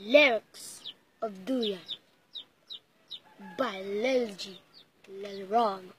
Lyrics of Duyan by Lil G. Lil Ron.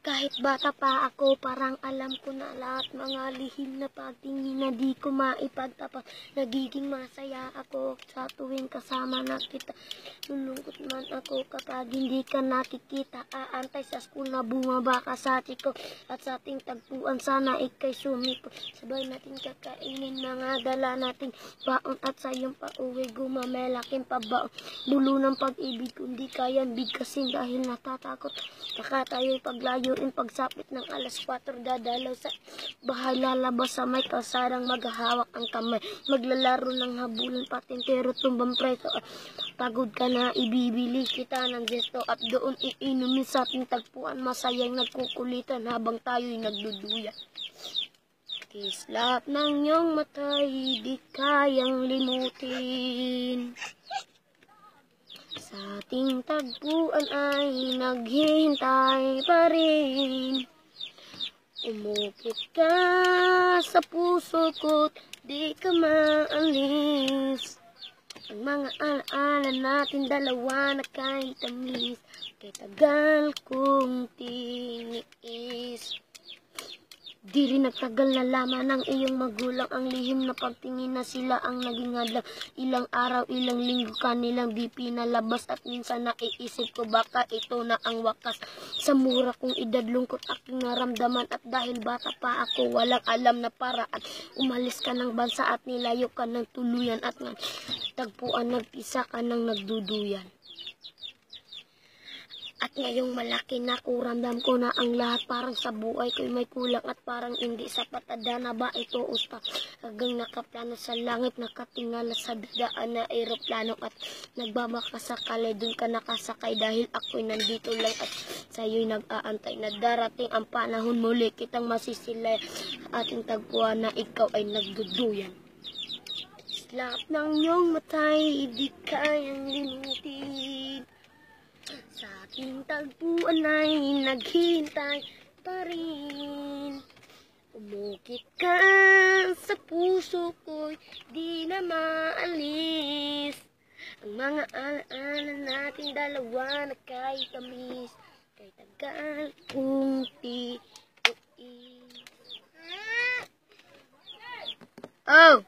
Kahit bata pa ako, parang alam ko na lahat mga lihim na pagtingin na di ko maipagtapat. Nagiging masaya ako sa tuwing kasama na kita. Lulungkot man ako kapag hindi ka nakikita. Aantay sa school na bumaba ka sa tiko. At sa ating tagpuan sana ikay sumiko. Sabay natin kakainin mga dala nating baon. At sa iyong pauwi gumamelaking pabaon. Bulo ng pag-ibig kundi kayang bigkasin dahil natatakot. Baka tayo'y paglayo pagsapit ng alas 4 dadalaw sa bahay, lalabas sa may kalsadang maghahawak ang kamay, maglalaro ng habulan patintero tumbang preso at pagod ka na ibibili kita ng gesto at doon iinumin sa ating tagpuan masayang nagkukulitan habang tayo'y nagduduya. Kislap ng iyong mata'y di kayang limutin. Sa ating tagpuan ay naghihintay pa rin. Umukit ka sa puso ko't di ka maalis. Ang mga alaala natin dalawa na kahit tamis, kay tagal kong tiniis. Di rin nagtagal na laman ng iyong magulang ang lihim na pagtingin na sila ang naging hadlang. Ilang araw, ilang linggo kanilang di pinalabas at minsan naiisip ko baka ito na ang wakas. Sa mura kong edad lungkot aking naramdaman at dahil bata pa ako walang alam na paraan. Umalis ka ng bansa at nilayo ka ng tuluyan at tagpuan nag-isa ka ng nagduduyan. At ngayong malaki na kuramdam ko na ang lahat parang sa buhay ko'y may kulang at parang hindi sapat. Ada na ba ito usta? Hanggang nakaplano sa langit, nakatingala sa dadaan na aeroplano at nagbabaka sakali dun ka nakasakay dahil ako'y nandito lang at sa'yo'y nag-aantay na darating ang panahon muli kitang masisilay ating tagpuan na ikaw ay nagduduyan. Slap ng iyong mata'y di kayang limutin. Sa ating tagpuan ay naghihintay pa rin. Umukit ka sa puso ko'y di na maalis. Ang mga alaala natin dalawa na kahit tamis, kay tagal kong tiniis. Oh!